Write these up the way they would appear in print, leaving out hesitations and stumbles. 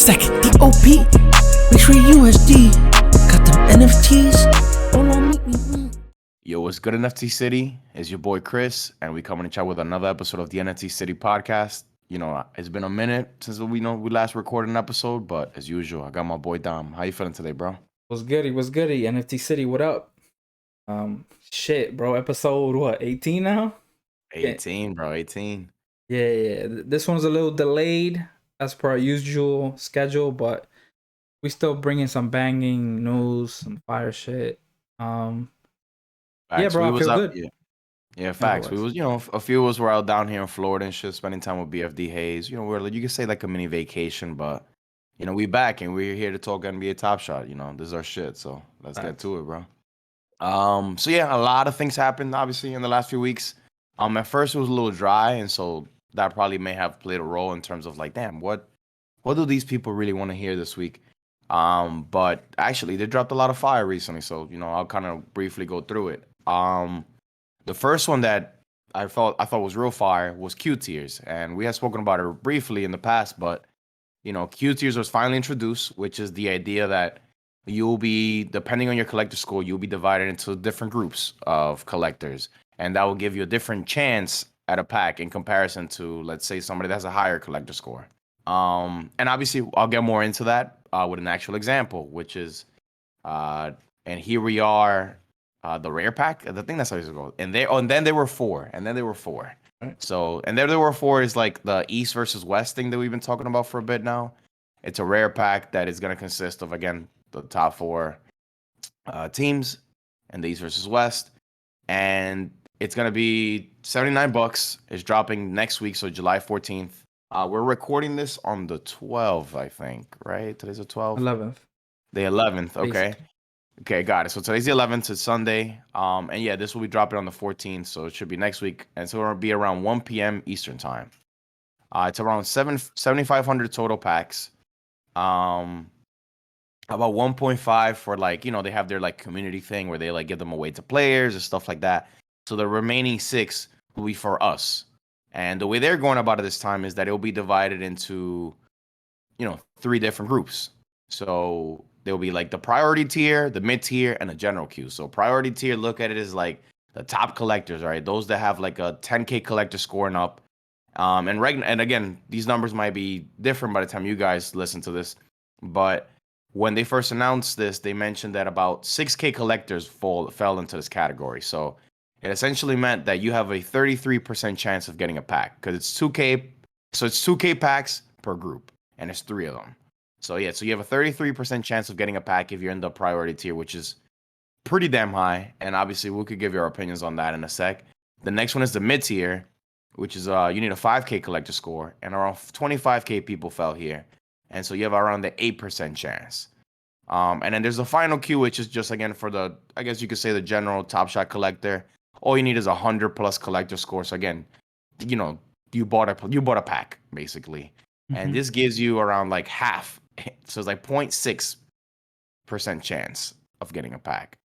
Stack DOP, make sure USD. Got them NFTs. Hold on, make me. Yo, what's good, NFT City? It's your boy Chris, and we coming to chat with another episode of the NFT City podcast. You know, it's been a minute since we last recorded an episode, but as usual, I got my boy Dom. How you feeling today, bro? What's goody? What's goody? NFT City, what up? Shit, bro. Episode what? 18 now? 18, bro. 18. Yeah. This one's a little delayed as per our usual schedule, but we still bringing some banging news, some fire shit. Facts. Yeah, bro. I feel good. Yeah, facts. We was, a few of us were out down here in Florida and shit, spending time with BFD Hayes. You know, you could say like a mini vacation, but we back and we're here to talk NBA Top Shot. This is our shit, so let's get to it, bro. So yeah, a lot of things happened obviously in the last few weeks. At first it was a little dry, and so that probably may have played a role in terms of like, damn, what do these people really want to hear this week? But actually they dropped a lot of fire recently, so I'll kind of briefly go through it. The first one that I thought was real fire was Q tiers, and we had spoken about it briefly in the past, but Q tiers was finally introduced, which is the idea that you'll be, depending on your collector score, you'll be divided into different groups of collectors, and that will give you a different chance at a pack in comparison to, let's say, somebody that has a higher collector score. And obviously I'll get more into that with an actual example, which is and here we are, the rare pack. I think that's how it goes. And then there were four. Right. So, and there were four is like the East versus West thing that we've been talking about for a bit now. It's a rare pack that is going to consist of, again, the top four teams and the East versus West. And it's going to be $79. It's dropping next week, so July 14th. We're recording this on the 12th, I think, right? Today's the 12th? 11th. The 11th, okay. Basically. Okay, got it. So today's the 11th, it's Sunday. And yeah, this will be dropping on the 14th, so it should be next week. And so it'll be around 1 p.m. Eastern time. It's around 7,500 total packs. About 1.5 for like, they have their like community thing where they like give them away to players and stuff like that. So the remaining 6 will be for us. And the way they're going about it this time is that it'll be divided into, 3 different groups. So there'll be like the priority tier, the mid tier, and a general queue. So priority tier, look at it as like the top collectors, right? Those that have like a 10K collector score and up. And again, these numbers might be different by the time you guys listen to this. But when they first announced this, they mentioned that about 6K collectors fell into this category. So it essentially meant that you have a 33% chance of getting a pack because it's 2K. So it's 2K packs per group, and it's 3 of them. So yeah, so you have a 33% chance of getting a pack if you're in the priority tier, which is pretty damn high. And obviously, we could give your opinions on that in a sec. The next one is the mid tier, which is you need a 5K collector score, and around 25K people fell here. And so you have around the 8% chance. And then there's the final queue, which is just, again, for the, I guess you could say the general Top Shot collector. All you need is 100 plus collector score. So again, you bought a pack, basically. Mm-hmm. And this gives you around like half. So it's like 0.6% chance of getting a pack.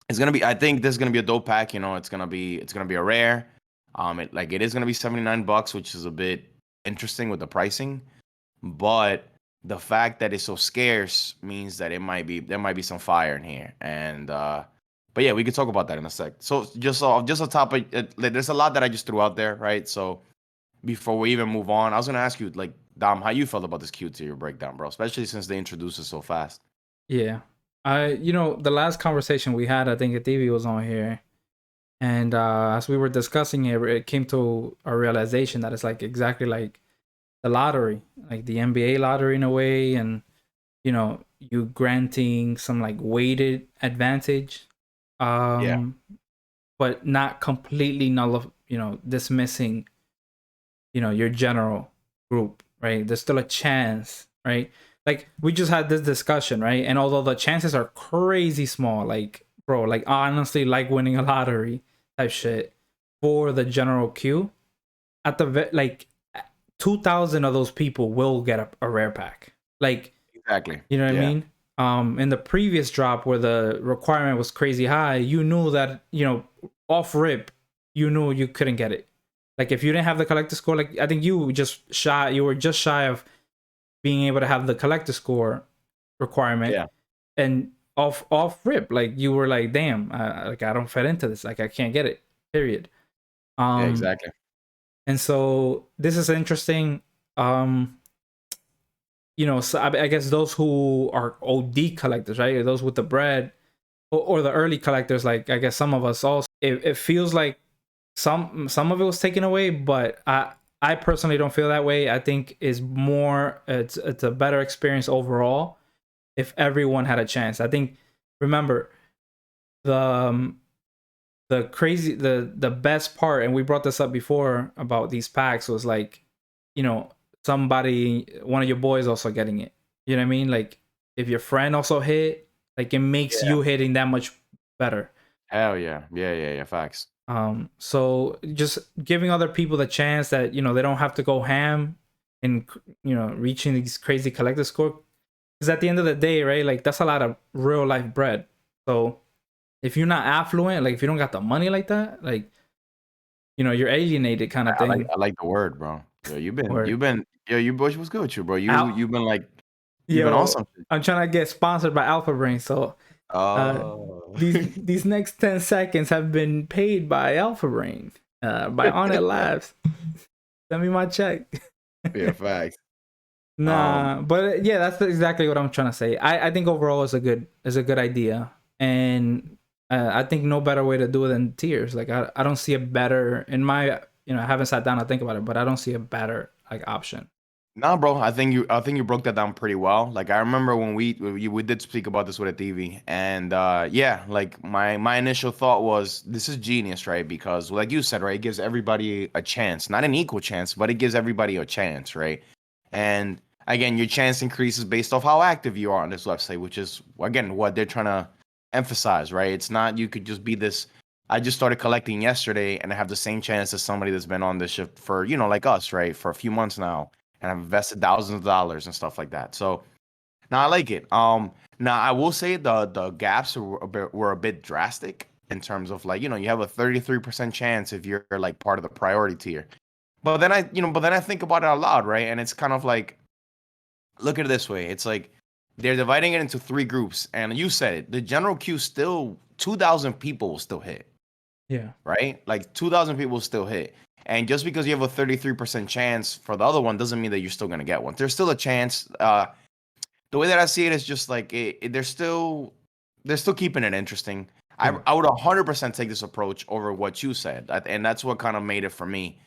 It's gonna be, I think this is gonna be a dope pack. It's gonna be a rare. It is gonna be $79, which is a bit interesting with the pricing, but the fact that it's so scarce means that there might be some fire in here. And but yeah, we could talk about that in a sec. So just a topic. There's a lot that I just threw out there, right? So before we even move on, I was gonna ask you, like, Dom, how you felt about this Q tier breakdown, bro? Especially since they introduced it so fast. Yeah. The last conversation we had, I think TV was on here. And as we were discussing it came to a realization that it's like exactly like the lottery, like the NBA lottery in a way. And, you granting some like weighted advantage. But not completely dismissing, your general group, right? There's still a chance, right? Like we just had this discussion, right? And although the chances are crazy small, like, bro, like honestly, like winning a lottery type shit for the general queue, at the like 2,000 of those people will get a rare pack. Like, exactly. You know what I mean? In the previous drop where the requirement was crazy high, you knew that, off rip, you knew you couldn't get it. Like if you didn't have the collector score, like I think you were just shy of being able to have the collector score requirement, Yeah. and off rip, like you were like, damn, like I don't fit into this, like I can't get it. Period. Yeah, Um, exactly. and so this is interesting. You know, so I guess those who are OD collectors, right? Or those with the bread, or the early collectors, like I guess some of us also, it feels like some of it was taken away, but I personally don't feel that way. I think is more it's a better experience overall if everyone had a chance. I think, remember, the crazy the best part, and we brought this up before about these packs, was like, you know, somebody, one of your boys also getting it. You know what I mean? Like if your friend also hit, like it makes Yeah. you hitting that much better. Hell yeah. Yeah. Facts. So just giving other people the chance that, you know, they don't have to go ham and, you know, reaching these crazy collector score, because at the end of the day, right, like that's a lot of real life bread. So if you're not affluent, like if you don't got the money like that, like, you know, you're alienated kind of thing. I like the word, bro. Yo, Or you boys was good with you, bro. out, You've been like you've been on yo, something. I'm trying to get sponsored by Alpha Brain. So uh Oh. these next 10 seconds have been paid by Alpha Brain, by On It Labs. Send me my check. Yeah, facts. Nah, but yeah, that's exactly what I'm trying to say. I think overall is a good idea, and I think no better way to do it than tiers. Like I don't see a better, in my, you know, I haven't sat down to think about it, but I don't see a better like option. Nah, bro. I think you broke that down pretty well. Like I remember when we did speak about this with a TV, and yeah, like my initial thought was this is genius, right? Because like you said, right, it gives everybody a chance, not an equal chance, but it gives everybody a chance, right? And again, your chance increases based off how active you are on this website, which is again what they're trying to emphasize, right? It's not you could just be this. I just started collecting yesterday, and I have the same chance as somebody that's been on this ship for, you know, like us, right, for a few months now, and I've invested thousands of dollars and stuff like that. So now I like it. Now I will say the gaps were a bit drastic in terms of, like, you know, you have a 33% chance if you're like part of the priority tier. But then I think about it out loud, right? And it's kind of like, look at it this way. It's like they're dividing it into three groups, and you said it. The general queue still 2,000 people will still hit, Yeah, right? Like 2,000 people still hit. And just because you have a 33% chance for the other one doesn't mean that you're still going to get one. There's still a chance. The way that I see it is just like they're still keeping it interesting. yeah, I would 100% take this approach over what you said. And that's what kind of made it for me.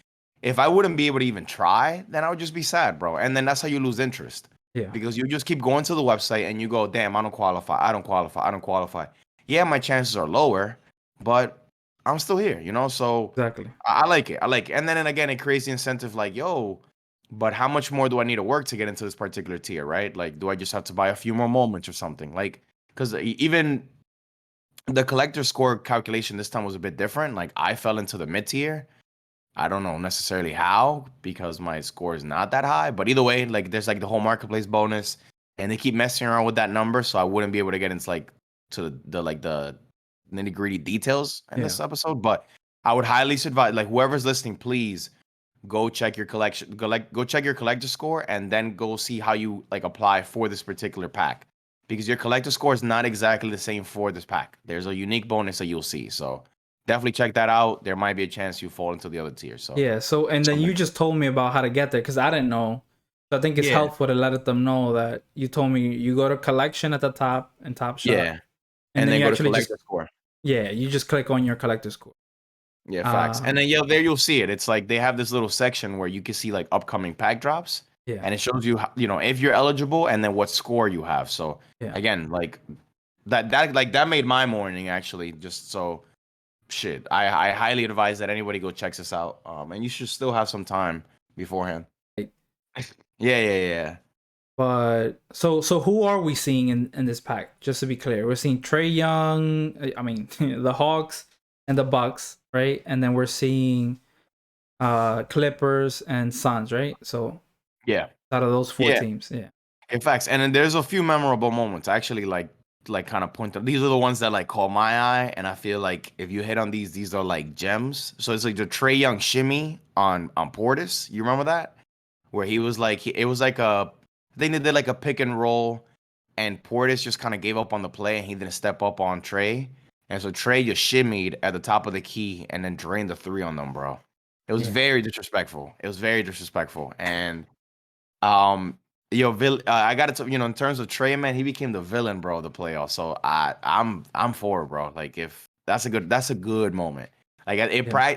If I wouldn't be able to even try, then I would just be sad, bro. And then that's how you lose interest. yeah, Because you just keep going to the website and you go, damn, I don't qualify. I don't qualify. I don't qualify. Yeah, my chances are lower, but I'm still here, you know? So exactly. I like it. I like it. And then again, it creates the incentive like, yo, but how much more do I need to work to get into this particular tier, right? Like, do I just have to buy a few more moments or something? Like, because even the collector score calculation this time was a bit different. Like, I fell into the mid tier. I don't know necessarily how, because my score is not that high. But either way, like, there's like the whole marketplace bonus, and they keep messing around with that number, so I wouldn't be able to get into like to the nitty gritty details in Yeah. this episode. But I would highly advise, like, whoever's listening, please go check your collection, go check your collector score, and then go see how you like apply for this particular pack, because your collector score is not exactly the same for this pack. There's a unique bonus that you'll see. So definitely check that out. There might be a chance you fall into the other tier. So Yeah. So, and then you just told me about how to get there because I didn't know. So I think it's yeah, helpful to let them know that you told me you go to collection at the top and top shot, yeah, and and then then you go to actually just, collector score. yeah, you just click on your collector score. Yeah, facts. And Um, then yeah, there you'll see it. It's like they have this little section where you can see like upcoming pack drops, yeah, and it shows you you know, if you're eligible and then what score you have. So yeah. again, like that made my morning actually. Just so shit, I highly advise that anybody go check this out. And you should still have some time beforehand. Like, Yeah. but so who are we seeing in this pack? Just to be clear, we're seeing Trey Young. I mean, the Hawks and the Bucks, right? And then we're seeing Clippers and Suns, right? So Yeah. out of those four Yeah. teams, yeah, In fact, and then there's a few memorable moments. I actually like kind of point out. These are the ones that like caught my eye, and I feel like if you hit on these are like gems. So it's like the Trey Young shimmy on Portis. You remember that? Where he was like it was like a I think they did like a pick and roll, and Portis just kind of gave up on the play, and he didn't step up on Trey, and so Trey just shimmied at the top of the key and then drained the three on them, bro. It was Yeah. very disrespectful. It was very disrespectful, and um, I got to in terms of Trey, man, he became the villain, bro, of the playoffs. So I'm for it, bro. Like if that's a good moment. Like Yeah.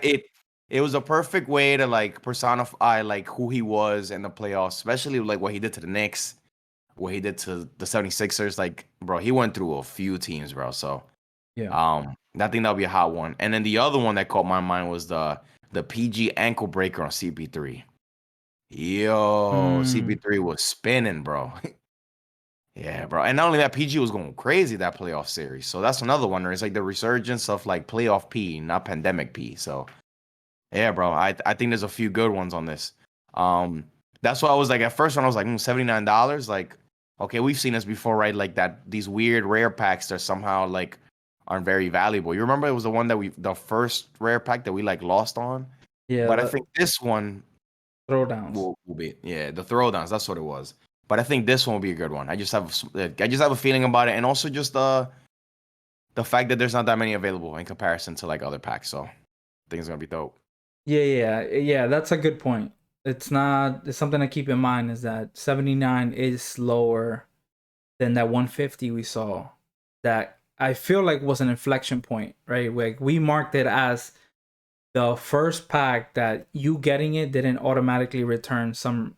it was a perfect way to like personify like who he was in the playoffs, especially like what he did to the Knicks, what he did to the 76ers. Like, bro, he went through a few teams, bro. So Yeah. I think that'll be a hot one. And then the other one that caught my mind was the PG ankle breaker on CP3. Yo, Mm. CP3 was spinning, bro. Yeah, bro. And not only that, PG was going crazy that playoff series. So that's another one. It's like the resurgence of like playoff P, not pandemic P. So yeah, bro. I think there's a few good ones on this. Um, that's why I was like at first when I was like $79. Like, okay, we've seen this before, right? Like that these weird rare packs that somehow like aren't very valuable. You remember it was the one that the first rare pack that we like lost on. Yeah. But I The think this one throwdowns. will be the throwdowns. That's what it was. But I think this one will be a good one. I just have a feeling about it, and also just the fact that there's not that many available in comparison to like other packs. So I think it's gonna be dope. Yeah. That's a good point. It's not. It's something to keep in mind is that 79 is lower than that 150 we saw. That I feel like was an inflection point, right? Like we marked it as the first pack that you getting it didn't automatically return some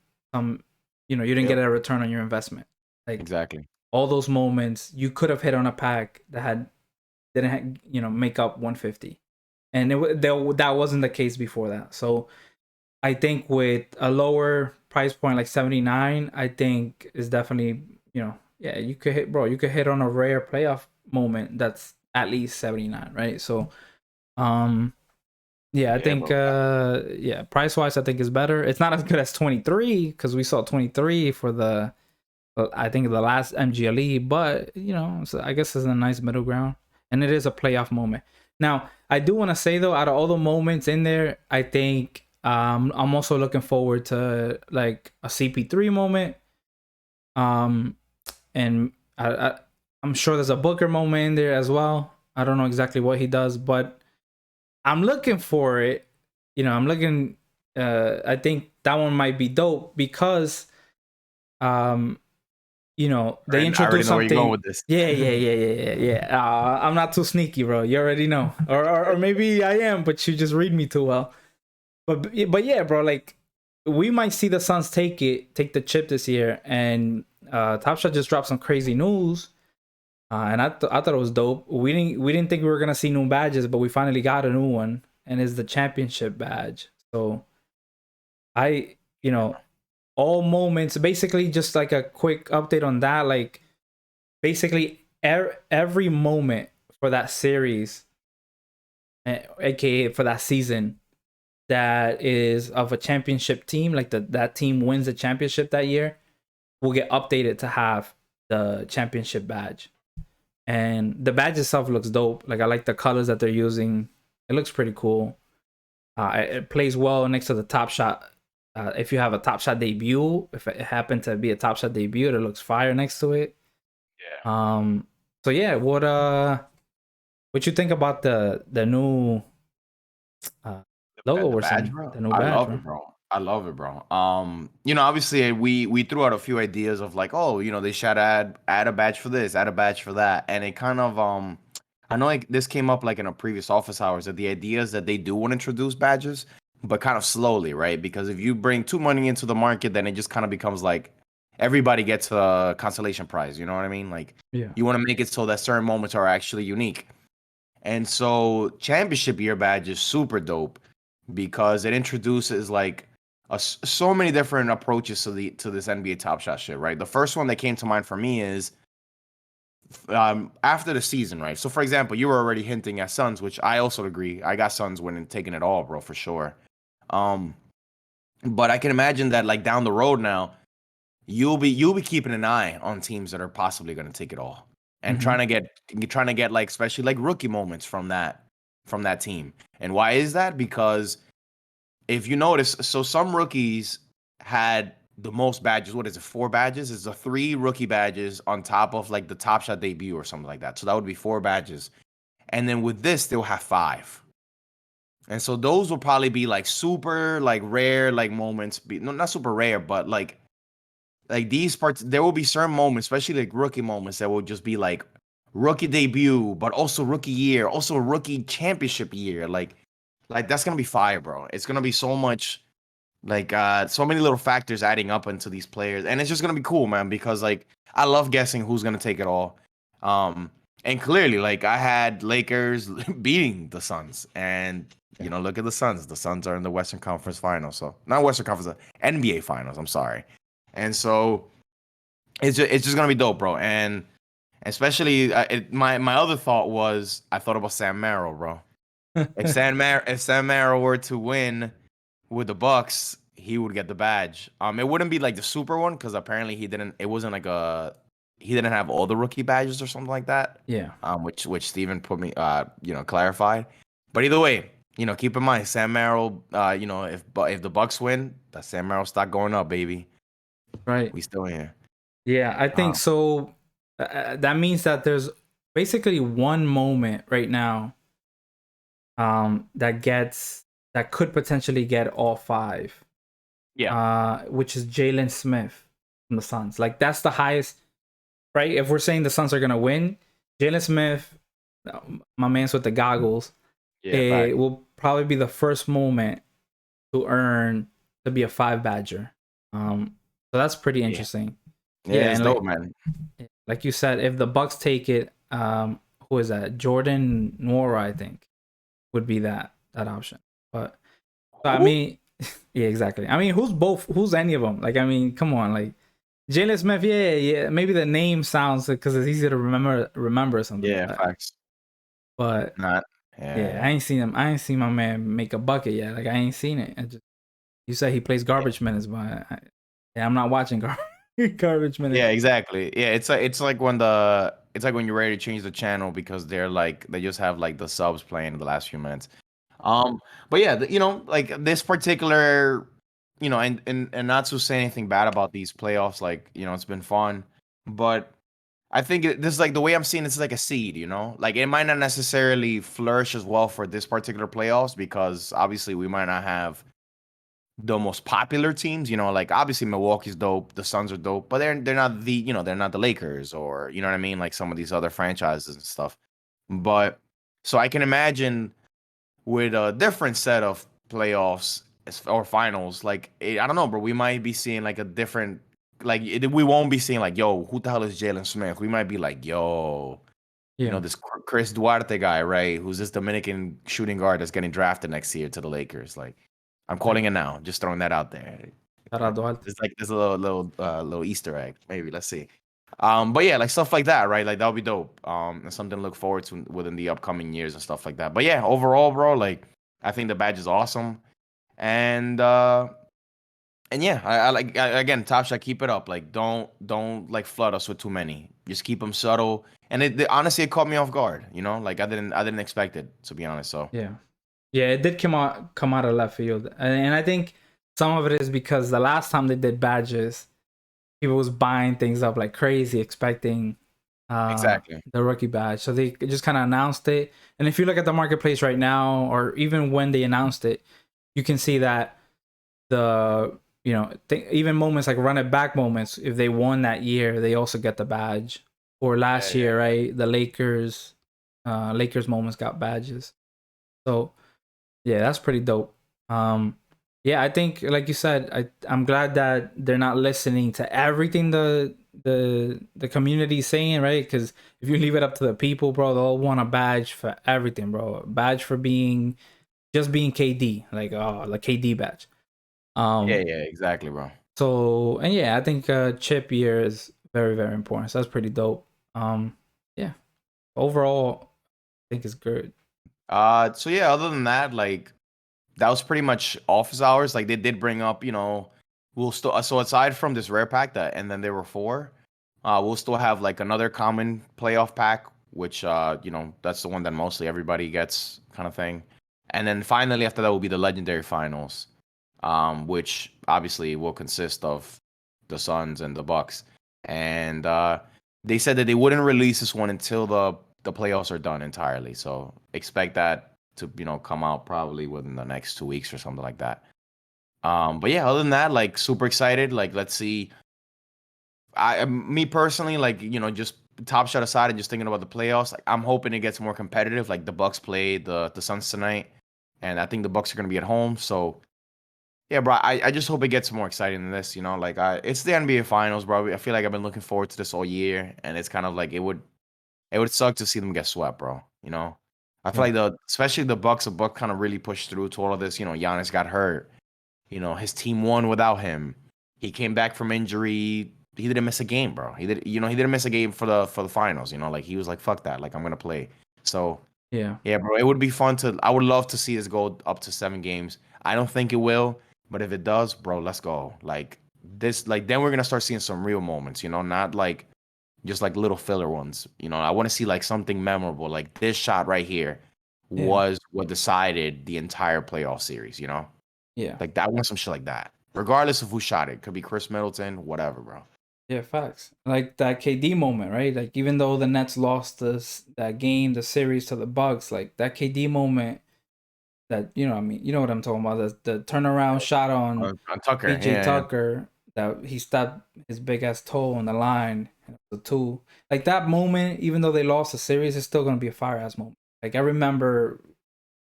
you didn't Yep, get a return on your investment. Like exactly. all those moments you could have hit on a pack that didn't make up 150, and that wasn't the case before that. So I think with a lower price point like 79, I think is definitely, yeah, you could hit, bro, you could hit on a rare playoff moment that's at least 79, right? So um yeah, I Yeah, think bro. yeah, price wise I think is better. It's not as good as 23 because we saw 23 for the I think the last MGLE, but so I guess it's a nice middle ground, and it is a playoff moment. Now, I do want to say though, out of all the moments in there, I think I'm also looking forward to like a CP3 moment, um, and I'm sure there's a Booker moment in there as well. I don't know exactly what he does, but I'm looking for it. I'm looking. I think that one might be dope because um they I already introduce know where you're going something. with this. Yeah. I'm not too sneaky, bro. You already know, or maybe I am, but you just read me too well. But yeah, bro. Like we might see the Suns take the chip this year, and Top Shot just dropped some crazy news, and I thought it was dope. We didn't think we were gonna see new badges, but we finally got a new one, and it's the championship badge. So I all moments basically just like a quick update on that, like basically every moment for that series, aka for that season, that is of a championship team, like that team wins the championship that year, will get updated to have the championship badge. And the badge itself looks dope. Like I like the colors that they're using. It looks pretty cool. It plays well next to the Top Shot. If you have a Top Shot debut, if it happened to be a Top Shot debut, it looks fire next to it. Yeah. So yeah, what you think about the new uh logo The or badge, something? bro. The new I badge, love bro. it, bro. I love it, bro. Obviously we threw out a few ideas of like, oh, they should add a badge for this, add a badge for that, and it kind of I know like this came up like in a previous office hours that the idea is that they do want to introduce badges, but kind of slowly, right? Because if you bring too money into the market, then it just kind of becomes like everybody gets a consolation prize. You know what I mean? Like Yeah. you want to make it so that certain moments are actually unique. And so championship year badge is super dope because it introduces like so many different approaches to this NBA Top Shot shit, right? The first one that came to mind for me is after the season, right? So for example, you were already hinting at Suns, which I also agree. I got Suns winning, taking it all, bro, for sure. Um, but I can imagine that like down the road now, you'll be keeping an eye on teams that are possibly going to take it all and Mm-hmm. trying to get like especially like rookie moments from that team. And why is that? Because if you notice, so some rookies had the most badges. What is it? 4 badges? It's the 3 rookie badges on top of like the Top Shot debut or something like that. So that would be 4 badges. And then with this, they'll have 5. And so those will probably be like super like rare like moments. No, not super rare, but like these parts, there will be certain moments, especially like rookie moments, that will just be like rookie debut, but also rookie year, also rookie championship year. Like that's gonna be fire, bro. It's gonna be so much like so many little factors adding up into these players, and it's just gonna be cool, man, because like I love guessing who's gonna take it all. Um and clearly, like I had Lakers beating the Suns, and you know, look at the Suns. The Suns are in the Western Conference Finals, so not Western Conference, NBA Finals. I'm sorry, and so it's just gonna be dope, bro. And especially my other thought was I thought about Sam Merrill, bro. If Sam Merrill were to win with the Bucks, he would get the badge. It wouldn't be like the super one because apparently he didn't. It wasn't like he didn't have all the rookie badges or something like that. Yeah. Which Steven put me clarified. But either way, keep in mind Sam Merrill. If the Bucks win, that Sam Merrill stock going up, baby. Right. We still here. Yeah, I think so. That means that there's basically one moment right now that could potentially get all 5. Yeah. Which is Jalen Smith from the Suns. Like that's the highest, right? If we're saying the Suns are gonna win, Jalen Smith, my man's with the goggles, it will probably be the first moment to be a 5 badger. So that's pretty interesting. Yeah, it's and dope, man. Like you said, if the Bucks take it, who is that? Jordan Nwora, I think, would be that option. But I mean, yeah, exactly. I mean, who's any of them? Like, I mean, come on, like Jalen Smith, yeah. Maybe the name sounds because it's easy to remember something. Yeah, facts. But not. Yeah, I ain't seen him. I ain't seen my man make a bucket yet. Like I ain't seen it. You said he plays garbage minutes, but I'm not watching garbage minutes. Yeah, exactly. Yeah, it's like when you're ready to change the channel because they just have like the subs playing in the last few minutes. But yeah, like this particular, and not to say anything bad about these playoffs, like it's been fun, but I think this is like the way I'm seeing this is like a seed, like it might not necessarily flourish as well for this particular playoffs because obviously we might not have the most popular teams, like obviously Milwaukee's dope, the Suns are dope, but they're not they're not the Lakers or you know what I mean, like some of these other franchises and stuff. But so I can imagine with a different set of playoffs or finals, like I don't know, bro, we might be seeing like a different we won't be seeing like, yo, who the hell is Jalen Smith? We might be like, yo, this Chris Duarte guy, right? Who's this Dominican shooting guard that's getting drafted next year to the Lakers, like. I'm calling it now. Just throwing that out there. It's like there's a little Easter egg. Maybe let's see. But yeah, like stuff like that, right? Like that would be dope. And something to look forward to within the upcoming years and stuff like that. But yeah, overall, bro, like I think the badge is awesome, and yeah, I like again, Top Shot, keep it up. Like don't like flood us with too many. Just keep them subtle. And honestly, it caught me off guard. Like I didn't expect it, to be honest. So yeah, it did come out of left field, and I think some of it is because the last time they did badges, people was buying things up like crazy, expecting exactly the rookie badge. So they just kind of announced it, and if you look at the marketplace right now, or even when they announced it, you can see that even moments like run it back moments, if they won that year, they also get the badge. Or last year, right? The Lakers moments got badges. So yeah, that's pretty dope. Yeah, I think like you said, I'm glad that they're not listening to everything the community's saying, right? Because if you leave it up to the people, bro, they'll want a badge for everything, bro. A badge for being KD, like KD badge. yeah, exactly, bro. So and yeah, I think chip year is very, very important. So that's pretty dope. Yeah. Overall, I think it's good. So yeah, other than that, like that was pretty much office hours. Like they did bring up, we'll still so aside from this rare pack and then there were 4, we'll still have like another common playoff pack, which that's the one that mostly everybody gets kind of thing. And then finally after that will be the legendary finals, which obviously will consist of the Suns and the Bucks, and they said that they wouldn't release this one until the playoffs are done entirely. So expect that to come out probably within the next 2 weeks or something like that. But yeah, other than that, like super excited. Like let's see. Me personally, like just Top Shot aside and just thinking about the playoffs, like I'm hoping it gets more competitive. Like the Bucks play the Suns tonight, and I think the Bucks are gonna be at home. So yeah, bro, I just hope it gets more exciting than this. Like it's the NBA Finals, bro. I feel like I've been looking forward to this all year, and it's kind of like it would suck to see them get swept, bro. I feel Yeah. like especially the Bucks kind of really pushed through to all of this. Giannis got hurt. His team won without him. He came back from injury. He didn't miss a game, bro. He didn't miss a game for the finals. Like he was like, fuck that. Like I'm gonna play. So Yeah. yeah, bro. It would be fun I would love to see this go up to 7 games. I don't think it will, but if it does, bro, let's go. Like this, like then we're gonna start seeing some real moments. Not like just like little filler ones. I want to see like something memorable. Like this shot right here Yeah. was what decided the entire playoff series. Yeah. Like that. I want some shit like that. Regardless of who shot it. Could be Chris Middleton, whatever, bro. Yeah, facts. Like that KD moment, right? Like even though the Nets lost that game, the series to the Bucks, like that KD moment, that I mean, you know what I'm talking about, the turnaround shot on On Tucker, PJ yeah. Tucker, that he stepped his big ass toe on the line, and it was a two. Like that moment, even though they lost the series, it's still gonna be a fire ass moment. Like I remember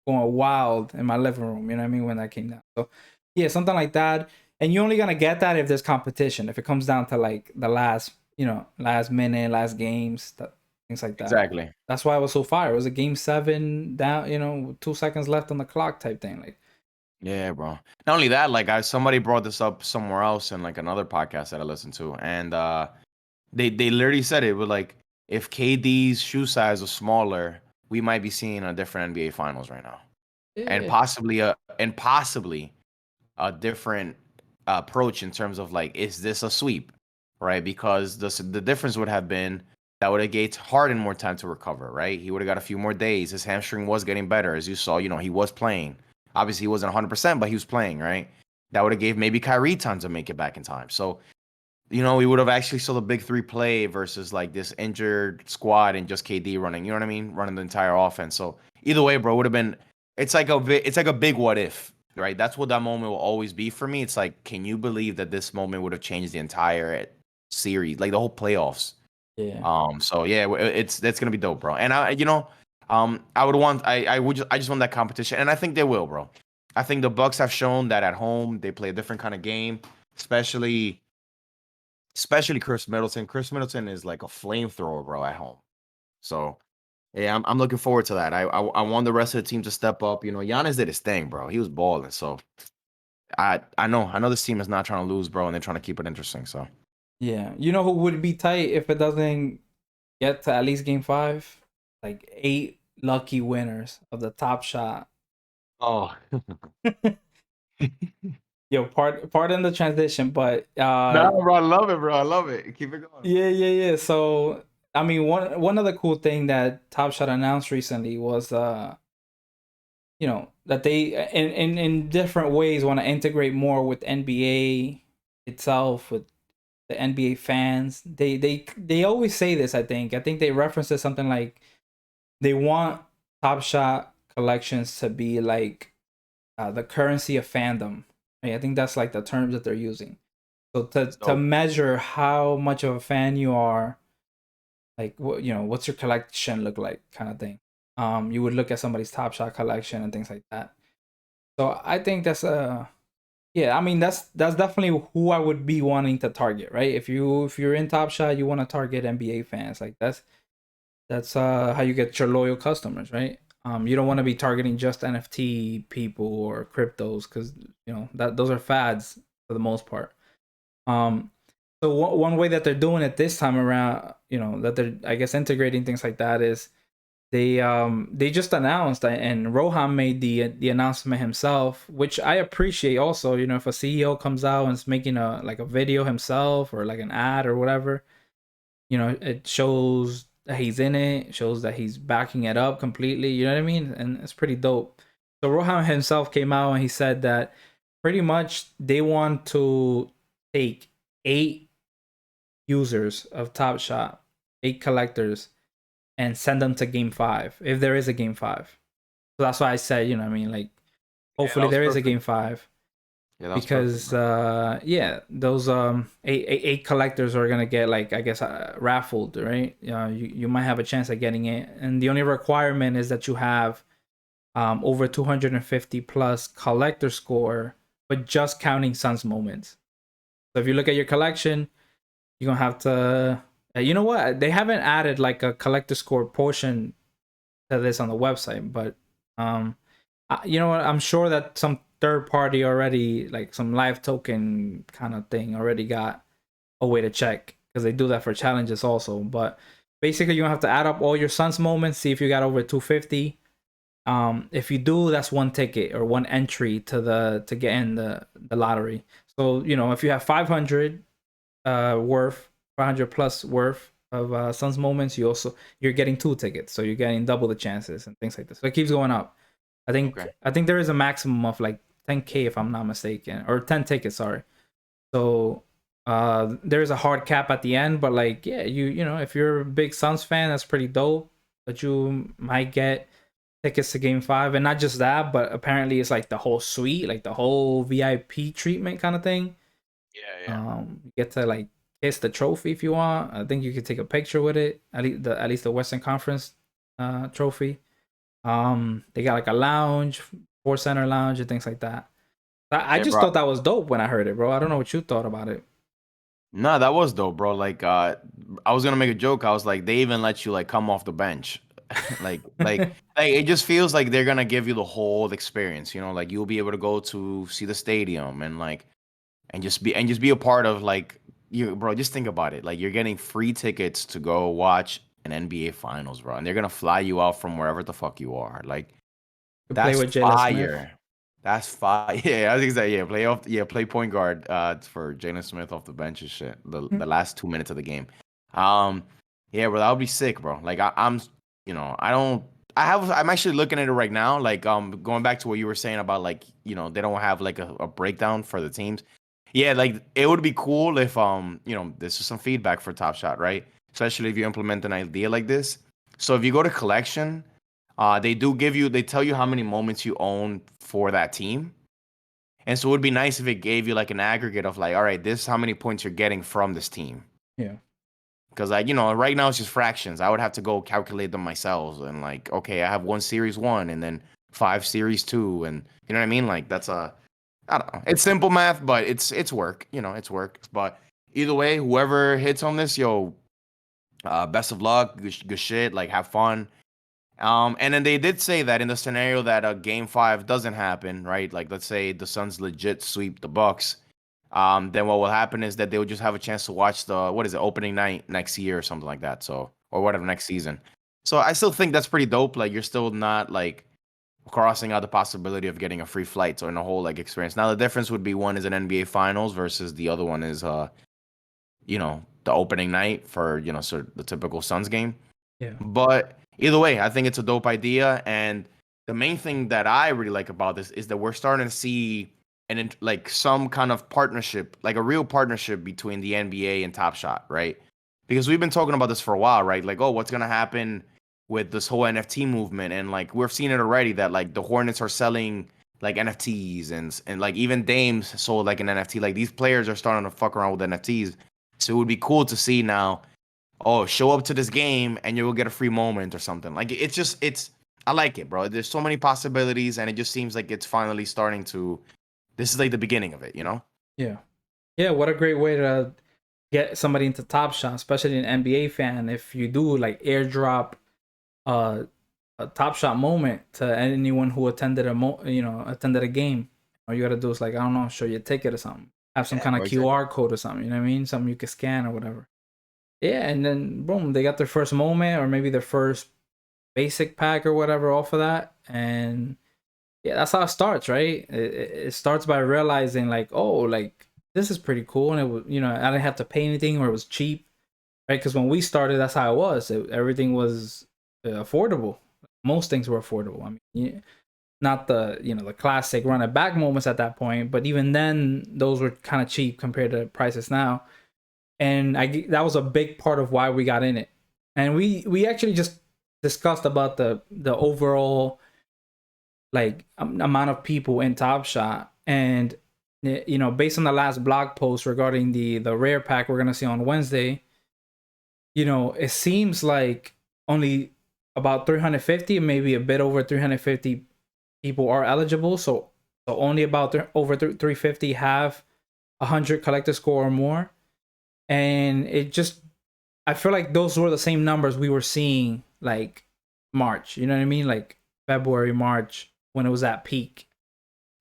going wild in my living room, you know what I mean, when that came down. So yeah, something like that. And you're only gonna get that if there's competition. If it comes down to like the last, last minute, last games, things like that. Exactly. That's why it was so fire. It was a game 7 down, 2 seconds left on the clock type thing. Like, Yeah, bro. Not only that, like somebody brought this up somewhere else in like another podcast that I listened to, and they literally said it. But like, if KD's shoe size was smaller, we might be seeing a different NBA Finals right now, and yeah, possibly a different approach in terms of like, is this a sweep, right? Because the difference would have been that would have gave Harden more time to recover, right? He would have got a few more days. His hamstring was getting better, as you saw. He was playing. Obviously, he wasn't 100%, but he was playing, right? That would have gave maybe Kyrie time to make it back in time. So, we would have actually saw the big three play versus like this injured squad and just KD running. You know what I mean? Running the entire offense. So either way, bro, would have been. It's like a big what if, right? That's what that moment will always be for me. It's like, can you believe that this moment would have changed the entire series, like the whole playoffs? yeah, So yeah, that's gonna be dope, bro. And I just want that competition, and I think they will, bro. I think the Bucks have shown that at home they play a different kind of game, especially Chris Middleton. Chris Middleton is like a flamethrower, bro, at home. So yeah, I'm looking forward to that. I want the rest of the team to step up. Giannis did his thing, bro. He was balling. So I know this team is not trying to lose, bro, and they're trying to keep it interesting. So yeah. You know who would be tight if it doesn't get to at least game 5? Like 8 lucky winners of the Top Shot. oh Yo, pardon the transition, but no, bro, I love it, bro. I love it. Keep it going. yeah. So I mean, one other cool thing that Top Shot announced recently was that they in different ways want to integrate more with NBA itself, with the NBA fans. They always say this. I think they reference it something like they want Top Shot collections to be like the currency of fandom. Right? I think that's like the terms that they're using. So to So measure how much of a fan you are, like what's your collection look like, kind of thing. You would look at somebody's Top Shot collection and things like that. So I think that's yeah, I mean that's definitely who I would be wanting to target, right? If you're in Top Shot, you want to target NBA fans. Like that's how you get your loyal customers, right? You don't want to be targeting just NFT people or cryptos, because that those are fads for the most part. Um, so one way that they're doing it this time around, that they're, I guess, integrating things like that, is they just announced, and Rohan made the announcement himself, which I appreciate also. If a CEO comes out and is making a video himself, or like an ad or whatever, it shows that he's in it, shows that he's backing it up completely, you know what I mean? And it's pretty dope. So Rohan himself came out and he said that pretty much they want to take 8 users of Top Shot, 8 collectors, and send them to Game 5 if there is a Game 5. So that's why I said, you know what I mean, like Yeah, that hopefully was there is a perfect. Game 5. Yeah, that was perfect, Because bro. yeah, those eight collectors are gonna get, like, I guess, raffled, right? You might have a chance at getting it, and the only requirement is that you have over 250 plus collector score, but just counting Suns moments. So if you look at your collection, you're gonna have to you know what, they haven't added like a collector score portion to this on the website, but you know what, I'm sure that some third party already, like some live token kind of thing, already got a way to check, because they do that for challenges also. But basically, you have to add up all your Suns moments, see if you got over 250. If you do, that's one ticket or one entry to get in the lottery. So, you know, if you have 500 worth, 500 plus worth of Suns moments, you're getting 2 tickets, so you're getting double the chances and things like this. So it keeps going up. Okay. I think there is a maximum of like 10K if I'm not mistaken, or 10 tickets, sorry. So there is a hard cap at the end, but like, yeah, you know, if you're a big Suns fan, that's pretty dope. That you might get tickets to Game 5, and not just that, but apparently it's like the whole suite, like the whole VIP treatment kind of thing. Yeah, yeah. You get to like kiss the trophy if you want. I think you could take a picture with it. At least the Western Conference trophy. They got like a lounge, Four Center lounge, and things like that. I Yeah, just bro. thought that was dope when I heard it, bro. I don't know what you thought about it. No, that was dope, bro. Like, I was gonna make a joke. I was like, they even let you like come off the bench, like it just feels like they're gonna give you the whole experience. You know, like you'll be able to go to see the stadium and like and just be a part of like you, bro. Just think about it. Like you're getting free tickets to go watch an NBA Finals, bro, and they're gonna fly you out from wherever the fuck you are. Like To play that's with Jalen Smith. fire. That's fire. Yeah, I was gonna say, yeah, play off yeah, play point guard for Jalen Smith off the bench and shit. The last 2 minutes of the game. Um yeah, bro, that would be sick, bro. Like I'm you know, I'm actually looking at it right now. Like going back to what you were saying about like, you know, they don't have like a breakdown for the teams. Yeah, like it would be cool if you know, this is some feedback for Top Shot, right? Especially if you implement an idea like this. So if you go to collection, they tell you how many moments you own for that team. And so it would be nice if it gave you like an aggregate of like, all right, this is how many points you're getting from this team. Yeah. Because like, you know, right now it's just fractions. I would have to go calculate them myself and like, okay, I have one series one and then 5 series 2, and you know what I mean? Like that's I don't know. It's simple math, but it's work. You know, it's work. But either way, whoever hits on this, yo, best of luck, good shit, like have fun. And then they did say that in the scenario that a game 5 doesn't happen, right? Like let's say the Suns legit sweep the Bucks, then what will happen is that they will just have a chance to watch the what is it, opening night next year or something like that. So or whatever next season. So I still think that's pretty dope. Like you're still not like crossing out the possibility of getting a free flight or in a whole like experience. Now the difference would be one is an NBA Finals versus the other one is you know, the opening night for, you know, sort of the typical Suns game. Yeah. But either way, I think it's a dope idea. And the main thing that I really like about this is that we're starting to see like some kind of partnership, like a real partnership between the NBA and Top Shot, right? Because we've been talking about this for a while, right? Like, oh, what's gonna happen with this whole NFT movement? And like we've seen it already that like the Hornets are selling like NFTs and like even Dames sold like an NFT. Like these players are starting to fuck around with NFTs. So it would be cool to see now, oh, show up to this game and you will get a free moment or something. Like it's just I like it, bro. There's so many possibilities and it just seems like it's finally starting to this is like the beginning of it, you know? Yeah. Yeah. What a great way to get somebody into Top Shot, especially an NBA fan. If you do like airdrop uh, a Top Shot moment to anyone who attended attended a game, all you gotta do is, like, I don't know, show your ticket or something, have some Yeah, kind of bro, exactly. QR code or something. You know what I mean? Something you can scan or whatever. Yeah, and then boom, they got their first moment or maybe their first basic pack or whatever off of that, and yeah, that's how it starts, right? It starts by realizing like, oh, like this is pretty cool, and it was, you know, I didn't have to pay anything or it was cheap, right? Because when we started, that's how it was. Everything was affordable. Most things were affordable. I mean, not the, you know, the classic run it back moments at that point, but even then, those were kind of cheap compared to prices now. and that was a big part of why we got in it. And we actually just discussed about the overall like amount of people in Top Shot, and you know, based on the last blog post regarding the rare pack we're gonna see on Wednesday, you know, it seems like only about 350, maybe a bit over 350 people are eligible. So only about over 350 have 100 collector score or more, and it just, I feel like those were the same numbers we were seeing like March. You know what I mean? Like February, March, when it was at peak.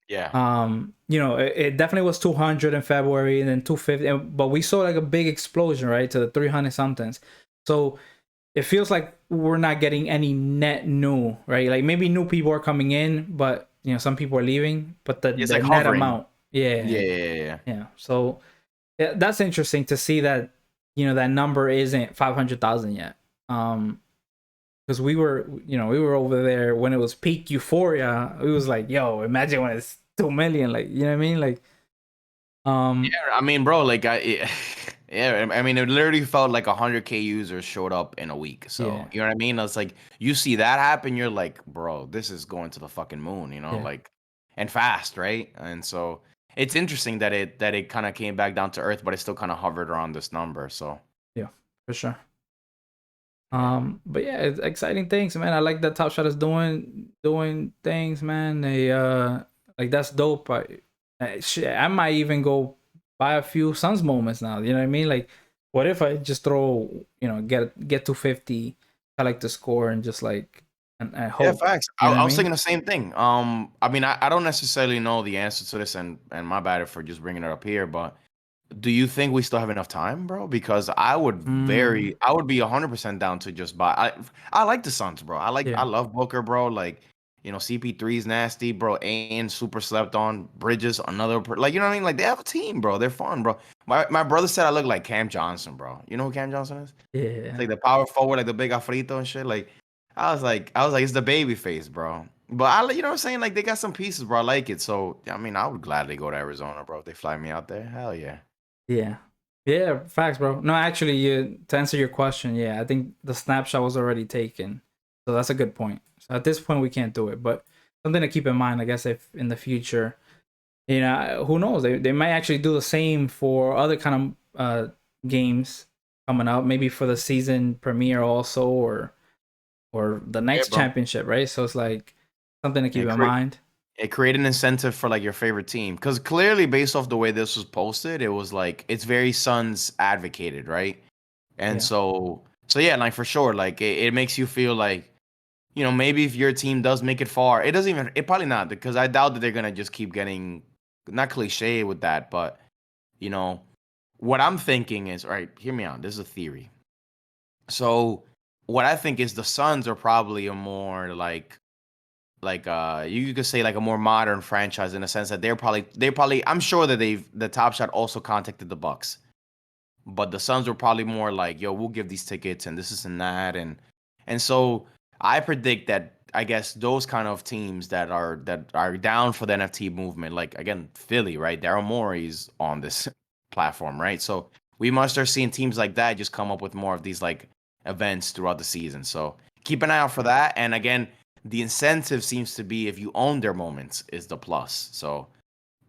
Yeah. You know, it definitely was 200 in February and then 250, but we saw like a big explosion, right, to the 300 somethings. So it feels like we're not getting any net new, right? Like maybe new people are coming in, but you know, some people are leaving, but It's the like net hovering. amount, yeah, Yeah. So yeah, that's interesting to see that, you know, that number isn't 500,000 yet. Because we were, you know, we were over there when it was peak euphoria. It was like, yo, imagine when it's 2 million, like, you know what I mean? Like, Yeah, I mean, bro, like yeah, I mean, it literally felt like 100K users showed up in a week. So, yeah, you know what I mean? It's like you see that happen, you're like, bro, this is going to the fucking moon, yeah, like, and fast, right? And so it's interesting that it kind of came back down to earth, but it still kind of hovered around this number. So, yeah, for sure. yeah. But yeah, it's exciting things, man. I like that Top Shot is doing things, man. They like, that's dope. Shit, I might even go buy a few Suns moments now. You know what I mean? Like, what if I just throw, you know, get to 50, I like to score and just like, and Yeah, hope. facts. You know what I I was mean? thinking the same thing. I mean, I don't necessarily know the answer to this, and my bad for just bringing it up here, but do you think we still have enough time, bro? Because Mm, I would be 100% down to just buy. I like the Suns, bro. I yeah, love Booker, bro. Like, CP3 is nasty, bro. And super slept on. Bridges, like, you know what I mean? Like, they have a team, bro. They're fun, bro. My brother said I look like Cam Johnson, bro. You know who Cam Johnson is? It's yeah, like the power forward, like the big afrito and shit. Like, I was like, it's the baby face, bro. But you know what I'm saying? Like, they got some pieces, bro. I like it. So, I mean, I would gladly go to Arizona, bro. If they fly me out there, hell yeah. yeah, yeah. Facts, bro. No, actually, to answer your question, yeah, I think the snapshot was already taken, so that's a good point. So at this point, we can't do it, but something to keep in mind, I guess, if in the future, you know, who knows, they might actually do the same for other kind of games coming up, maybe for the season premiere also, or the Yeah, next bro. championship, right? So it's like something to keep And in mind. create an incentive for like your favorite team. Because clearly, based off the way this was posted, it was like it's very Suns advocated, right? And Yeah, so yeah, like for sure, like it makes you feel like, maybe if your team does make it far, it probably not, because I doubt that they're gonna just keep getting, not cliche with that, but you know, what I'm thinking is, all right, hear me out. This is a theory. So what I think is the Suns are probably a more like you could say like a more modern franchise, in the sense that they probably I'm sure that the Top Shot also contacted the Bucks, but the Suns were probably more like, yo, we'll give these tickets and this and that, and so I predict that, I guess, those kind of teams that are down for the NFT movement, like again Philly, right? Daryl Morey's on this platform, right? So we must start seeing teams like that just come up with more of these like events throughout the season. So keep an eye out for that. And again, the incentive seems to be, if you own their moments, is the plus. So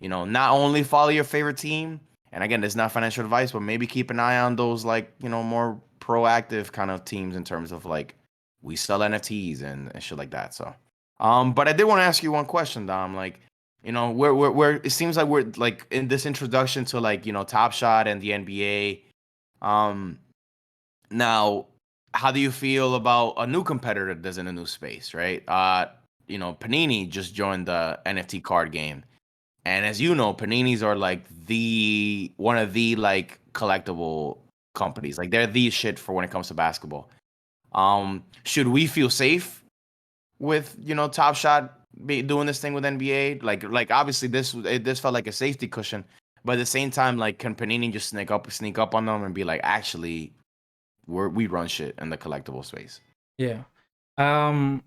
not only follow your favorite team, and again, it's not financial advice, but maybe keep an eye on those like, more proactive kind of teams in terms of like, we sell NFTs and shit like that. So, but I did want to ask you one question, Dom. Like, we're it seems like we're like in this introduction to like, Top Shot and the NBA. Um, Now, how do you feel about a new competitor that's in a new space, right? Panini just joined the NFT card game. And as you know, Paninis are like the one of the like collectible companies. Like, they're the shit for when it comes to basketball. Should we feel safe with, Top Shot doing this thing with NBA? Like obviously this felt like a safety cushion, but at the same time, like, can Panini just sneak up on them and be like, actually, we run shit in the collectible space? yeah. Um,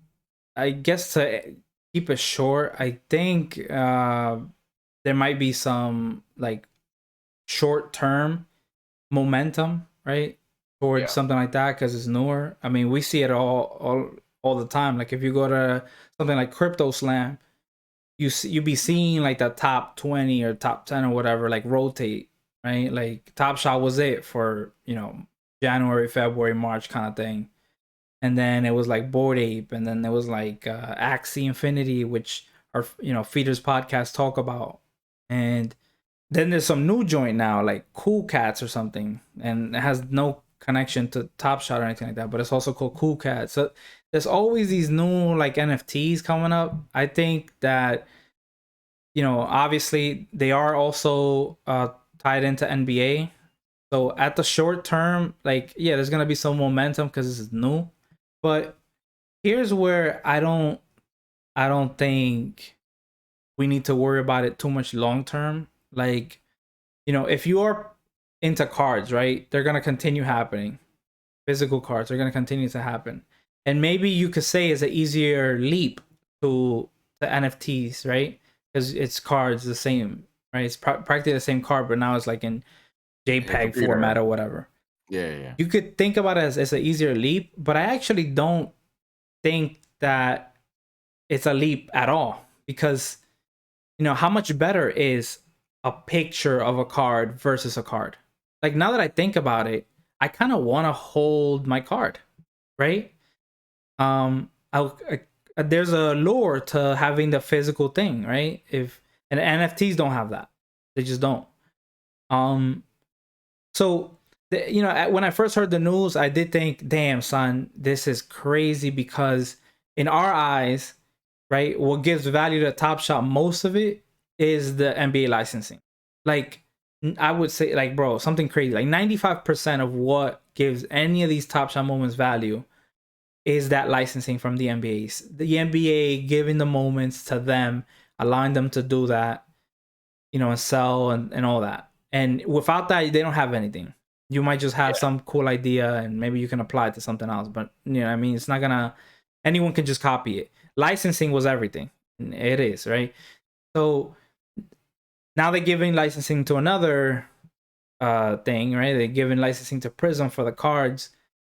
I guess to keep it short, I think there might be some like short term momentum, right, towards Yeah. something like that because it's newer. I mean, we see it all the time. Like if you go to something like Crypto Slam, you be seeing like the top 20 or top 10 or whatever like rotate, right? Like Top Shot was it for January, February, March kind of thing, and then it was like Bored Ape, and then there was like Axie Infinity, which our Feeders podcast talk about, and then there's some new joint now, like Cool Cats or something, and it has no connection to Top Shot or anything like that, but it's also called Cool Cats. So there's always these new like NFTs coming up. I think that obviously they are also tied into NBA. So at the short term, like yeah, there's gonna be some momentum because this is new. But here's where I don't think we need to worry about it too much long term. Like if you are into cards, right, they're gonna continue happening. Physical cards are gonna continue to happen, and maybe you could say it's an easier leap to the NFTs, right? Because it's cards the same, right? It's practically the same card, but now it's like in JPEG format or whatever. Yeah. You could think about it as an easier leap, but I actually don't think that it's a leap at all because how much better is a picture of a card versus a card? Like now that I think about it, I kind of want to hold my card, right? There's a lure to having the physical thing, right? If and NFTs don't have that, they just don't. Um, so when I first heard the news, I did think, damn, son, this is crazy because in our eyes, right, what gives value to Top Shot, most of it is the NBA licensing. Like I would say, like, bro, something crazy. Like 95% of what gives any of these Top Shot moments value is that licensing from the NBAs. The NBA giving the moments to them, allowing them to do that, and sell and all that. And without that, they don't have anything. You might just have some cool idea and maybe you can apply it to something else. But I mean, it's not gonna anyone can just copy it. Licensing was everything. It is, right? So now they're giving licensing to another thing, right? They're giving licensing to Prism for the cards.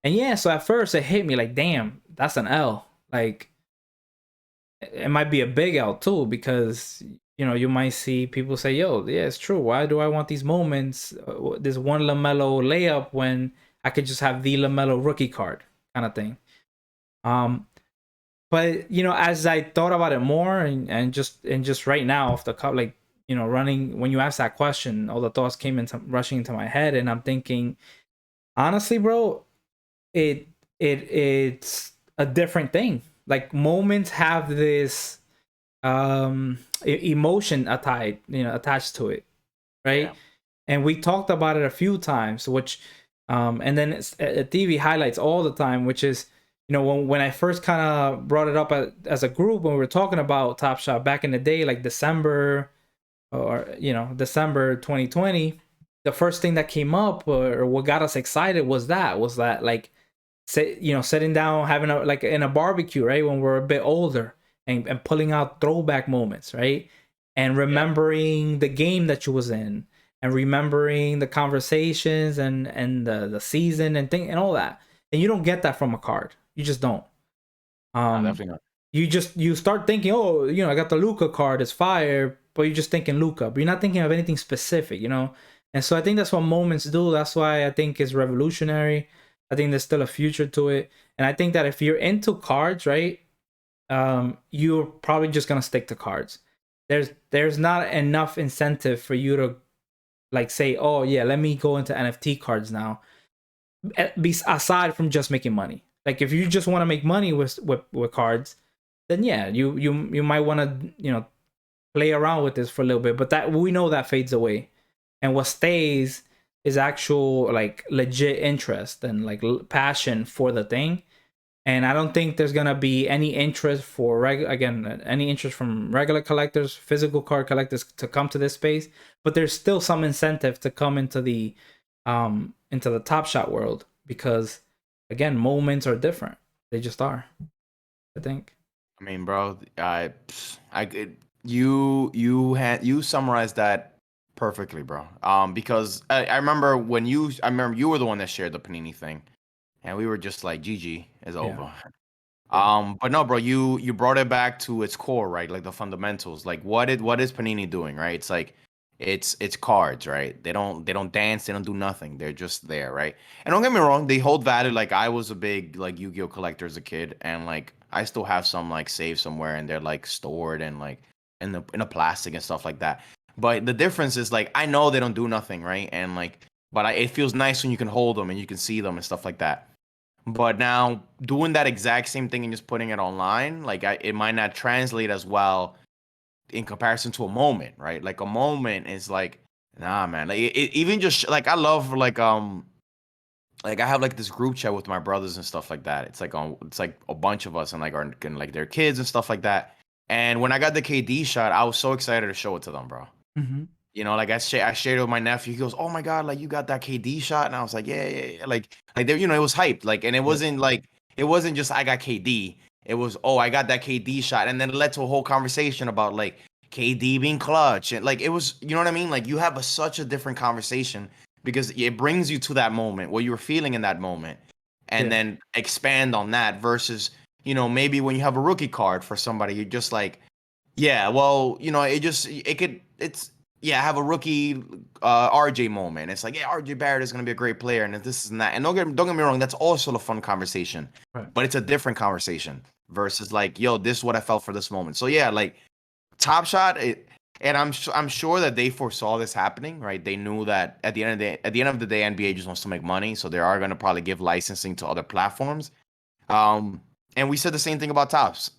And yeah, so at first it hit me like, damn, that's an L. Like it might be a big L too, because you might see people say, yo, yeah, it's true. Why do I want these moments, this one LaMelo layup when I could just have the LaMelo rookie card kind of thing. But as I thought about it more and just right now off the cup, like running when you asked that question, all the thoughts came into rushing into my head, and I'm thinking, honestly, bro, it's a different thing. Like moments have this emotion attached to it, right? Yeah. And we talked about it a few times, which and then TV highlights all the time, which is when I first kind of brought it up as a group when we were talking about Top Shot back in the day, like December or December 2020, the first thing that came up or what got us excited was that like sitting down having like in a barbecue, right, when we're a bit older and pulling out throwback moments, right, and remembering the game that you was in and remembering the conversations and the season and all that, and you don't get that from a card. You just don't. Definitely not. You start thinking, oh, I got the Luca card, it's fire, but you're just thinking Luca, but you're not thinking of anything specific, And so I think that's what moments do. That's why I think it's revolutionary. I think there's still a future to it, and I think that if you're into cards, right, you're probably just gonna stick to cards. There's not enough incentive for you to like say, oh yeah, let me go into NFT cards now. Aside from just making money, like if you just want to make money with cards, then yeah, you might want to play around with this for a little bit, but that we know that fades away, and what stays is actual like legit interest and like passion for the thing. And I don't think there's gonna be any interest for any interest from regular collectors, physical card collectors to come to this space. But there's still some incentive to come into the Top Shot world because again, moments are different. They just are. I think. I mean, bro, you summarized that perfectly, bro. Because I remember I remember you were the one that shared the Panini thing, and we were just like, GG is Yeah. over. Yeah. But no, bro, you brought it back to its core, right? Like the fundamentals. Like what is Panini doing, right? It's like it's cards, right? They don't dance, they don't do nothing. They're just there, right? And don't get me wrong, they hold value. Like I was a big like Yu-Gi-Oh collector as a kid, and like I still have some like saved somewhere, and they're like stored and like in a plastic and stuff like that. But the difference is like I know they don't do nothing, right? And like, but it feels nice when you can hold them and you can see them and stuff like that. But now doing that exact same thing and just putting it online, like it might not translate as well in comparison to a moment, right? Like a moment is like, nah, man. Like even just like I love like I have like this group chat with my brothers and stuff like that. It's like a bunch of us and like our and like their kids and stuff like that. And when I got the KD shot, I was so excited to show it to them, bro. Mm-hmm. You know, like I shared it with my nephew. He goes, "Oh my god, like you got that KD shot," and I was like, "Yeah, yeah, yeah." Like there, it was hyped. Like, and Yep. it wasn't just I got KD. It was, oh, I got that KD shot, and then it led to a whole conversation about like KD being clutch, and like it was, you know what I mean? Like you have such a different conversation because it brings you to that moment, what you were feeling in that moment, and Yeah. then expand on that versus, maybe when you have a rookie card for somebody, you're just like, yeah, well, it's yeah, have a rookie RJ moment. It's like, yeah, RJ Barrett is gonna be a great player, and this and that. And don't get me wrong, that's also a fun conversation, Right. but it's a different conversation versus like, yo, this is what I felt for this moment. So yeah, like Top Shot, and I'm sure that they foresaw this happening, right? They knew that at the end of the day, NBA just wants to make money, so they are gonna probably give licensing to other platforms. Um, and we said the same thing about Tops.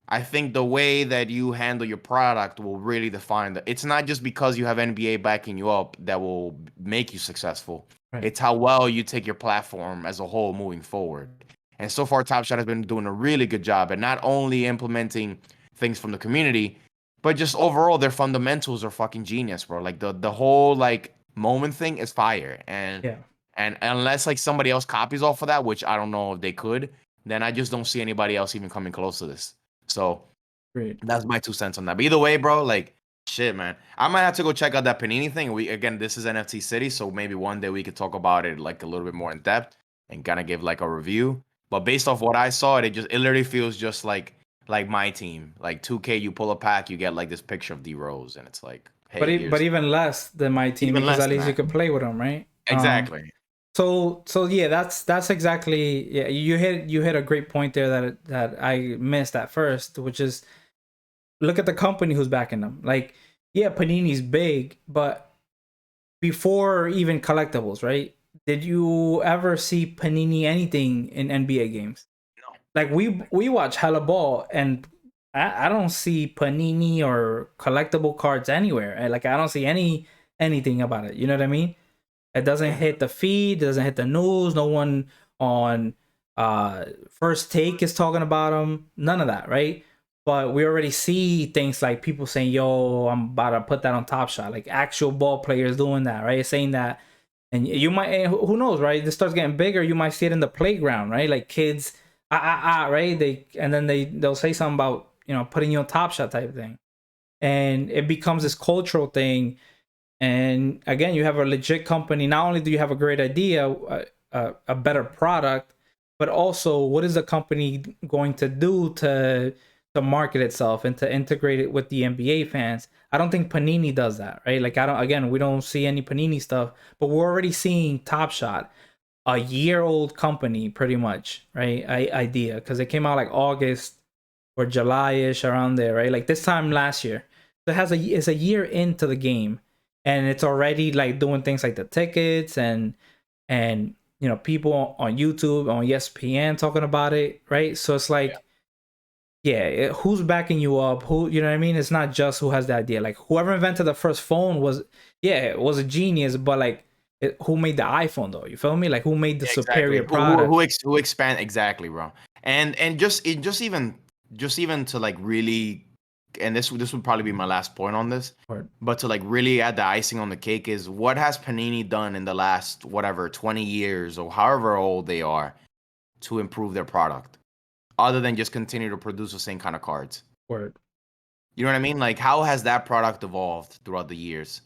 I think the way that you handle your product will really define that. It's not just because you have NBA backing you up that will make you successful. Right. It's how well you take your platform as a whole moving forward. And so far, Top Shot has been doing a really good job at not only implementing things from the community, but just overall their fundamentals are fucking genius, bro. Like the whole like moment thing is fire. Yeah. And unless like somebody else copies off of that, which I don't know if they could, then I just don't see anybody else even coming close to this. So Great. that's my 2 cents on that. But either way, bro, like shit, man. I might have to go check out that Panini thing. This is NFT City, so maybe one day we could talk about it like a little bit more in depth and kind of give like a review. But based off what I saw, it literally feels just like my team. Like 2K, you pull a pack, you get like this picture of D Rose, and it's like, But hey, but here's even less than my team even because less at than least you that. could play with them, right? Exactly. So yeah, that's exactly, yeah. You hit a great point there that I missed at first, which is look at the company who's backing them. Like, yeah, Panini's big, but before even collectibles, right? Did you ever see Panini anything in NBA games? No. Like we watch hella ball, and I don't see Panini or collectible cards anywhere. Like I don't see anything about it. You know what I mean? It doesn't Yeah. hit the feed, it doesn't hit the news. No one on First Take is talking about them. None of that, right? But we already see things like people saying, "Yo, I'm about to put that on Top Shot." Like actual ball players doing that, right? Saying that, and you might, and who knows, right? This starts getting bigger. You might see it in the playground, right? Like kids, right? They'll say something about putting you on Top Shot type of thing, and it becomes this cultural thing. And again, you have a legit company. Not only do you have a great idea, a better product, but also what is the company going to do to market itself and to integrate it with the NBA fans? I don't think Panini does that, right? Like I don't. Again, we don't see any Panini stuff, but we're already seeing Top Shot, a year-old company, pretty much, right? Idea, because it came out like August or July-ish, around there, right? Like this time last year. So it's a year into the game, and it's already like doing things like the tickets and people on YouTube, on ESPN talking about it, right? So it's like, yeah, who's backing you up? Who, you know what I mean? It's not just who has the idea. Like whoever invented the first phone was, yeah, it was a genius, but like, who made the iPhone though? You feel me? Like who made the Yeah, exactly. superior product? Who expand exactly, bro? And just even to like really, and this would probably be my last point on this, Or but to like really add the icing on the cake is what has Panini done in the last whatever 20 years or however old they are to improve their product, other than just continue to produce the same kind of cards. or You know what I mean? Like how has that product evolved throughout the years?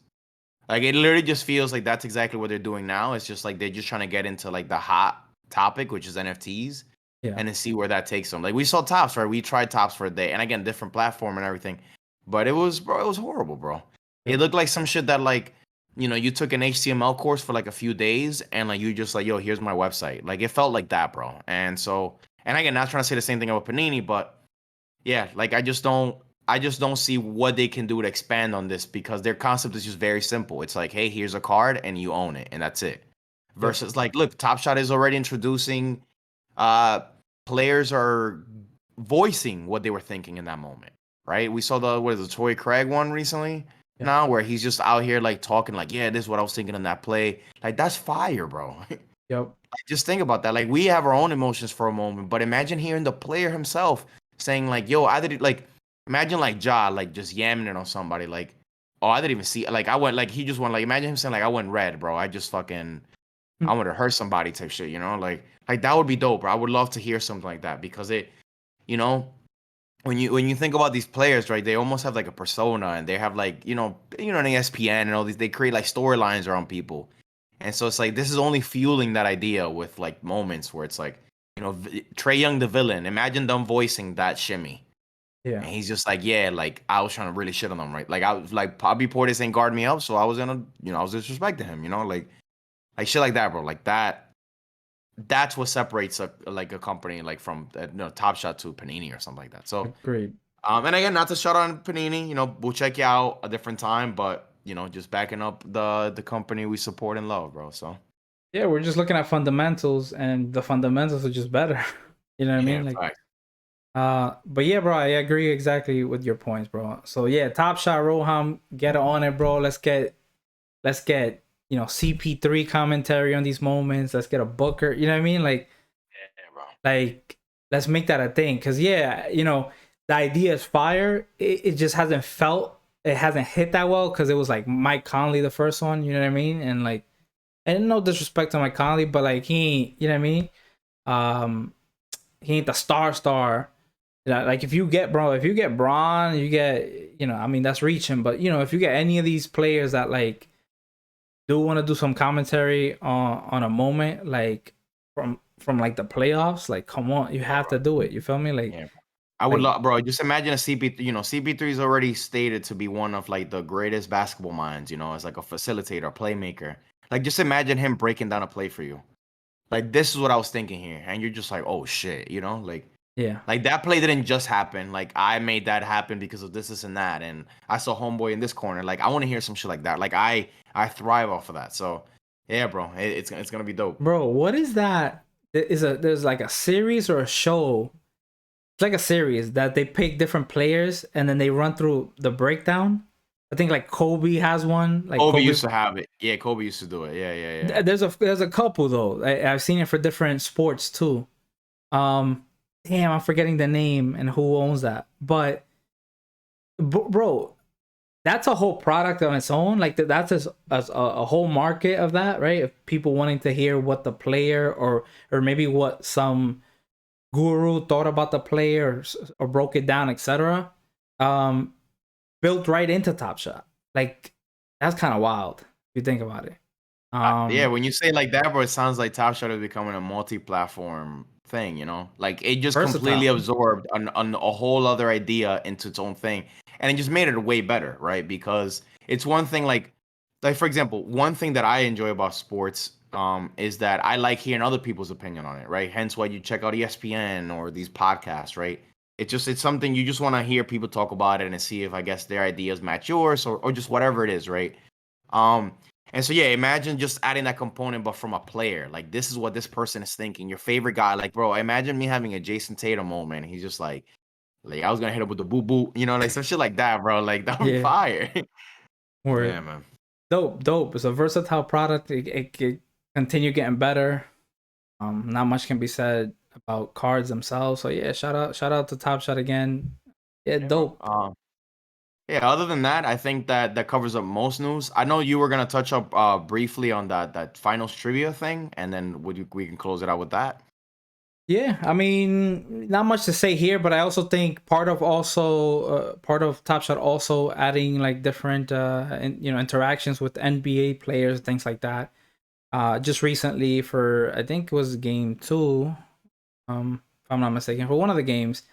Like it literally just feels like that's exactly what they're doing now. It's just like they're just trying to get into like the hot topic, which is NFTs, Yeah. and then see where that takes them. Like we saw Tops, right? We tried Tops for a day, and again, different platform and everything, but it was, bro, it was horrible, bro. It Yep. looked like some shit that like, you took an HTML course for like a few days, and like you just like, yo, here's my website. Like it felt like that, bro. And so, and again, not trying to say the same thing about Panini, but yeah, like I just don't see what they can do to expand on this because their concept is just very simple. It's like, hey, here's a card and you own it, and that's it. Yep. Versus like, look, Top Shot is already introducing uh players are voicing what they were thinking in that moment. Right? We saw the what is it, Torrey Craig one recently Yeah. now where he's just out here like talking like, yeah, this is what I was thinking in that play. Like that's fire, bro. Yep. Just think about that. Like we have our own emotions for a moment, but imagine hearing the player himself saying like, "Yo, I did like." Imagine like Ja like just yamming it on somebody like, "Oh, I didn't even see." Like I went like he just went like imagine him saying like, "I went red, bro. I just fucking I Mm. want to hurt somebody" type shit. Like that would be dope, bro. I would love to hear something like that because you know, when you think about these players, right? They almost have like a persona, and they have like on ESPN and all these. They create like storylines around people, and so it's like this is only fueling that idea with like moments where it's like Trey Young the villain. Imagine them voicing that shimmy, Yeah. and he's just like, yeah, like I was trying to really shit on them, right? Like I was like Bobby Portis ain't guard me up, so I was gonna I was disrespecting him, like shit like that, bro. Like that. That's what separates a company like from Top Shot to Panini or something like that. So Agreed. and again, not to shut on Panini, we'll check you out a different time, but just backing up the company we support and love, bro. So Yeah, we're just looking at fundamentals, and the fundamentals are just better. You know what I yeah, mean? Like, fact. but yeah, bro, I agree exactly with your points, bro. So yeah, Top Shot Roham, get on it, bro. Let's get CP3 commentary on these moments. Let's get a Booker. You know what I mean? Yeah, bro. Like let's make that a thing. Cause yeah, the idea is fire. It just hasn't hit that well because it was like Mike Conley the first one. You know what I mean? And like, and no disrespect to Mike Conley, but like he ain't, you know what I mean? He ain't the star. Like if you get Braun, you get I mean that's reaching, but if you get any of these players that like do want to do some commentary on a moment like from like the playoffs, like come on, you have to do it. You feel me? Yeah, I would Like love, bro. Just imagine a CP. CP3 is already stated to be one of like the greatest basketball minds. As like a facilitator, playmaker. Like just imagine him breaking down a play for you. Like this is what I was thinking here, and you're just like, oh shit, yeah, like that play didn't just happen. Like I made that happen because of this and that, and I saw homeboy in this corner. Like I want to hear some shit like that. Like I thrive off of that. So yeah, bro, it's gonna be dope. bro, what is that? There's like a series or a show. It's like a series that they pick different players and then they run through the breakdown. I think like Kobe has one. Like Kobe Kobe. used to have it. Yeah, Kobe used to do it. Yeah, yeah, yeah. There's a couple though. I've seen it for different sports too. Um, damn, I'm forgetting the name and who owns that. But bro, that's a whole product on its own. Like that's a whole market of that, right? Of people wanting to hear what the player or maybe what some guru thought about the player or broke it down, etc. Um, built right into Top Shot. Like that's kind of wild if you think about it. Yeah, when you say like that, bro, it sounds like Top Shot is becoming a multi-platform thing. Like it just completely Versatile. absorbed on a whole other idea into its own thing, and it just made it way better, right? Because it's one thing like for example, one thing that I enjoy about sports is that I like hearing other people's opinion on it, right? Hence why you check out ESPN or these podcasts, right? It's something you just want to hear people talk about it and see if I guess their ideas match yours or just whatever it is, right? Um, and so yeah, imagine just adding that component, but from a player. Like this is what this person is thinking. Your favorite guy, like bro, imagine me having a Jason Tatum moment. And he's just like I was gonna hit him with the boo boo, like some shit like that, bro. Like that would be Yeah. fire. Yeah, Word. man. Dope. It's a versatile product. It could continue getting better. Not much can be said about cards themselves. So yeah, shout out to Top Shot again. Yeah, Yeah, bro. dope. Yeah. Other than that, I think that covers up most news. I know you were gonna touch up briefly on that finals trivia thing, and then we can close it out with that. Yeah, I mean, not much to say here, but I also think part of Top Shot also adding like different interactions with NBA players, things like that. Just recently for I think it was game 2, if I'm not mistaken, for one of the games,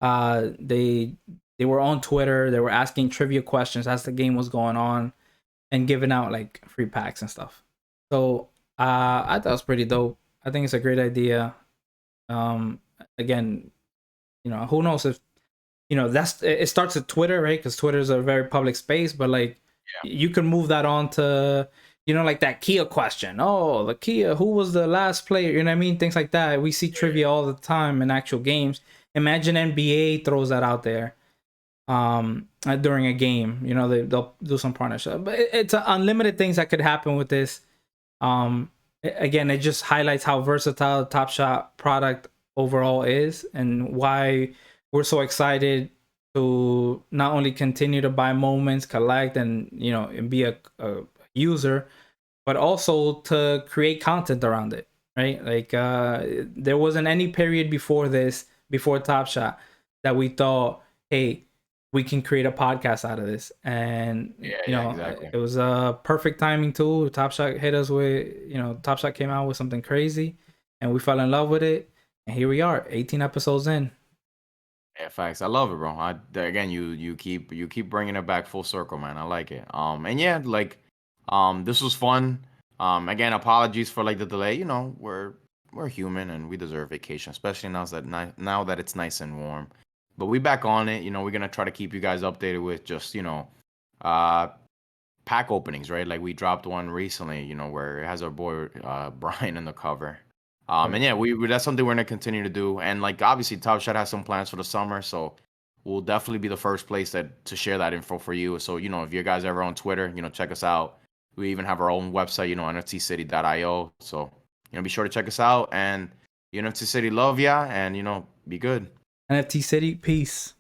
they were on Twitter, they were asking trivia questions as the game was going on and giving out like free packs and stuff. So I thought it was pretty dope. I think it's a great idea. Um, Again, who knows if that's it starts at Twitter, right? Because Twitter is a very public space, but like you can move that on to like that Kia question. Oh, the Kia, who was the last player? You know what I mean? Things like that. We see trivia all the time in actual games. Imagine NBA throws that out there during a game. They'll do some partnership, but it's unlimited things that could happen with this. Again, it just highlights how versatile the Top Shot product overall is and why we're so excited to not only continue to buy moments, collect, and be a user, but also to create content around it, right? Like there wasn't any period before this, before Top Shot, that we thought, hey, we can create a podcast out of this. And Yeah, exactly. it was perfect timing too. Top Shot hit us with, Top Shot came out with something crazy and we fell in love with it. And here we are, 18 episodes in. Yeah, facts. I love it, bro. Again, you keep bringing it back full circle, man. I like it. And yeah, like, this was fun. Again, apologies for like the delay. We're human and we deserve vacation, especially now that it's nice and warm. But we back on it. We're gonna try to keep you guys updated with just uh, pack openings, right? Like we dropped one recently, where it has our boy Brian in the cover. And yeah, we that's something we're gonna continue to do. And like obviously Top Shot has some plans for the summer, so we'll definitely be the first place to share that info for you. So, if you guys ever on Twitter, check us out. We even have our own website, NFTcity.io. So, be sure to check us out and NFT City love ya and be good. NFT City, peace.